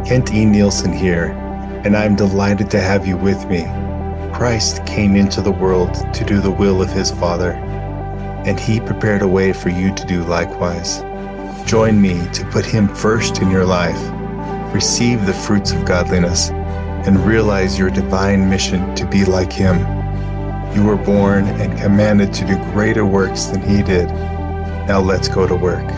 Kent E. Nielsen here, and I'm delighted to have you with me. Christ came into the world to do the will of his Father, and he prepared a way for you to do likewise. Join me to put him first in your life, receive the fruits of godliness, and realize your divine mission to be like him. You were born and commanded to do greater works than he did. Now let's go to work.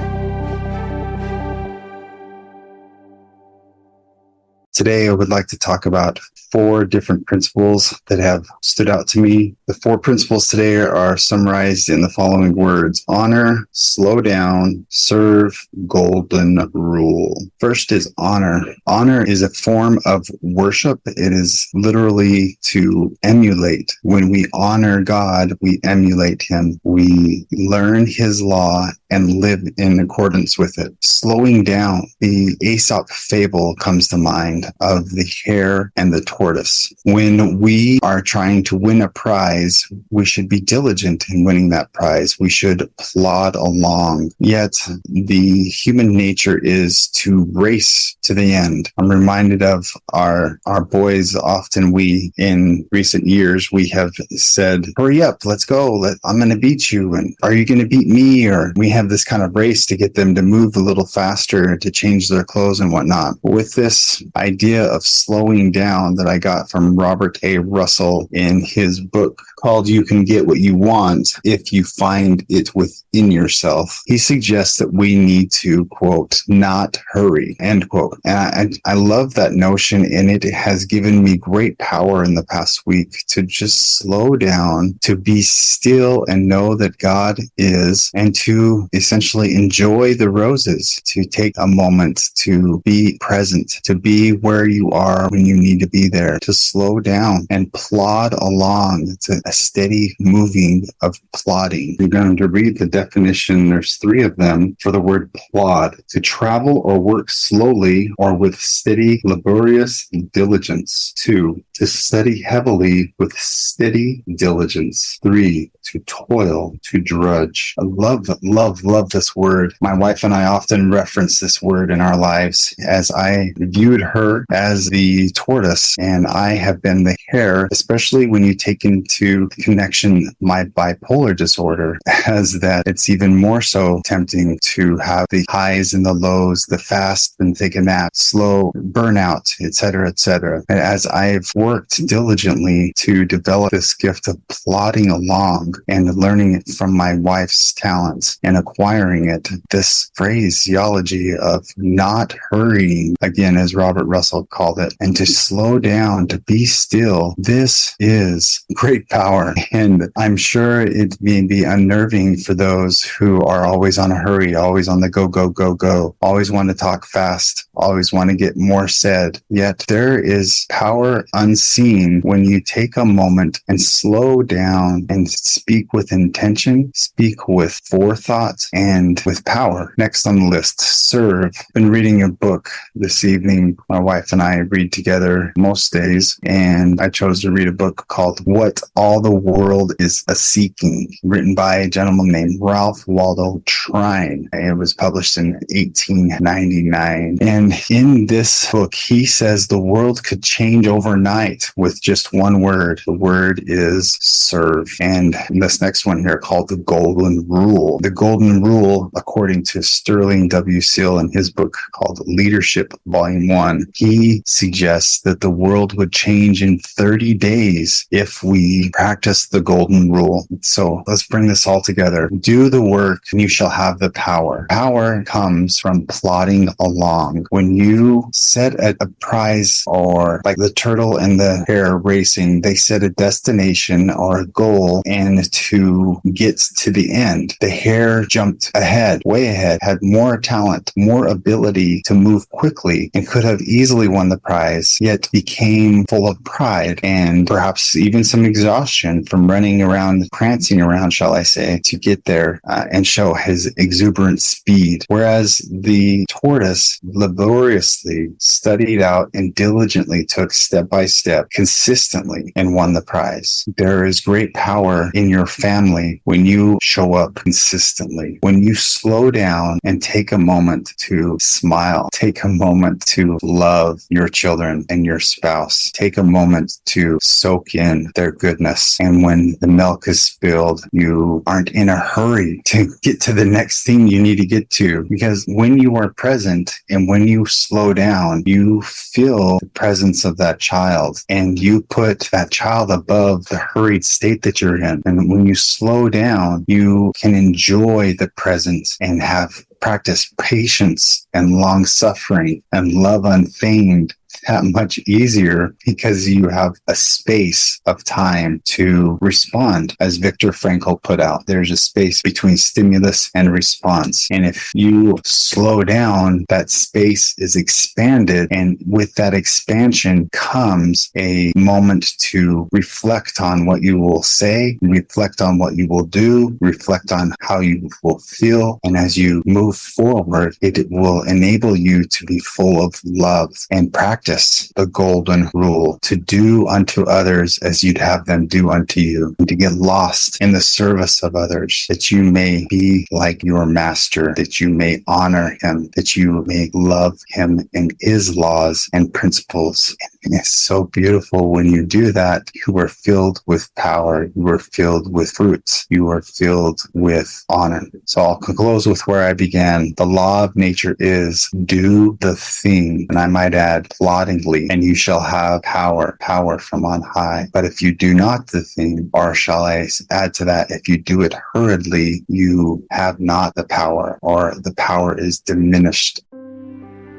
Today, I would like to talk about 4 different principles that have stood out to me. The 4 principles today are summarized in the following words: honor, slow down, serve, golden rule. First is honor. Honor is a form of worship. It is literally to emulate. When we honor God, we emulate him. We learn his law and live in accordance with it. Slowing down. The Aesop fable comes to mind of the hare and the tortoise. When we are trying to win a prize, we should be diligent in winning that prize. We should plod along. Yet the human nature is to race to the end. I'm reminded of our boys. Often in recent years, we have said, hurry up, let's go. I'm going to beat you. And are you going to beat me? Or we have this kind of race to get them to move a little faster, to change their clothes and whatnot. With this idea of slowing down that I got from Robert A. Russell in his book called You Can Get What You Want If You Find It Within Yourself, he suggests that we need to, quote, not hurry, end quote. And I love that notion, and it has given me great power in the past week to just slow down, to be still and know that God is, and to essentially enjoy the roses, to take a moment to be present, to be where you are when you need to be there, to slow down and plod along. It's a steady moving of plodding. You're going to read the definition. There's 3 of them for the word plod: to travel or work slowly or with steady, laborious diligence. 2, to study heavily with steady diligence. 3, to toil, to drudge. I love this word. My wife and I often reference this word in our lives, as I viewed her as the tortoise and I have been the hare, especially when you take into connection my bipolar disorder, as that it's even more so tempting to have the highs and the lows, the fast and take a nap, slow burnout, etc., etc. And as I've worked diligently to develop this gift of plodding along and learning it from my wife's talents and acquiring it, this phraseology of not hurrying, again, as Robert Russell called it, and to slow down, to be still, this is great power. And I'm sure it may be unnerving for those who are always on a hurry, always on the go, go, go, go, always want to talk fast, always want to get more said. Yet there is power unseen when you take a moment and slow down and speak with intention, speak with forethought, and with power. Next on the list, serve. Been reading a book this evening. My wife and I read together most days, and I chose to read a book called What All the World Is A-Seeking, written by a gentleman named Waldo Trine. It was published in 1899. And in this book, he says the world could change overnight with just one word. The word is serve. And this next one here, called the golden rule. The golden rule, according to Sterling W. Sill in his book called Leadership, Volume 1, he suggests that the world would change in 30 days if we practice the golden rule. So let's bring this all together. Do the work and you shall have the power. Power comes from plodding along. When you set a prize, or like the turtle and the hare racing, they set a destination or a goal and to get to the end. The hare jumped ahead, way ahead, had more talent, more ability to move quickly, and could have easily won the prize, yet became full of pride and perhaps even some exhaustion from running around, prancing around, shall I say, to get there and show his exuberant speed. Whereas the tortoise laboriously studied out and diligently took step by step, consistently, and won the prize. There is great power in your family when you show up consistently. family. When you slow down and take a moment to smile, take a moment to love your children and your spouse, take a moment to soak in their goodness. And when the milk is spilled, you aren't in a hurry to get to the next thing you need to get to. Because when you are present and when you slow down, you feel the presence of that child and you put that child above the hurried state that you're in. And when you slow down, you can enjoy the presence and have practice patience and long suffering and love unfeigned that much easier because you have a space of time to respond. As Viktor Frankl put out, there's a space between stimulus and response. And if you slow down, that space is expanded. And with that expansion comes a moment to reflect on what you will say, reflect on what you will do, reflect on how you will feel. And as you move forward, it will enable you to be full of love and practice the golden rule to do unto others as you'd have them do unto you, and to get lost in the service of others, that you may be like your master, that you may honor him, that you may love him and his laws and principles. And it's so beautiful when you do that. You are filled with power. You are filled with fruits. You are filled with honor. So I'll close with where I began. The law of nature is do the thing, and I might add ploddingly, and you shall have power from on high. But if you do not the thing, or shall I add to that, if you do it hurriedly, you have not the power, or the power is diminished.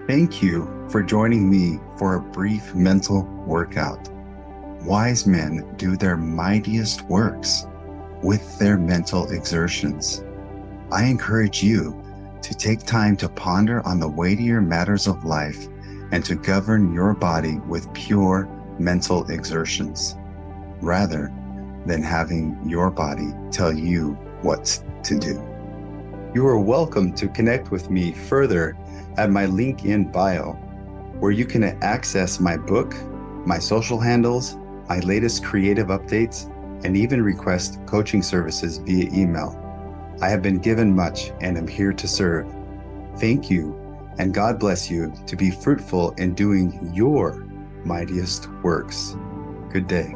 Thank you for joining me for a brief mental workout. Wise men do their mightiest works with their mental exertions. I encourage you to take time to ponder on the weightier matters of life and to govern your body with pure mental exertions, rather than having your body tell you what to do. You are welcome to connect with me further at my link in bio, where you can access my book, my social handles, my latest creative updates, and even request coaching services via email. I have been given much and am here to serve. Thank you, and God bless you to be fruitful in doing your mightiest works. Good day.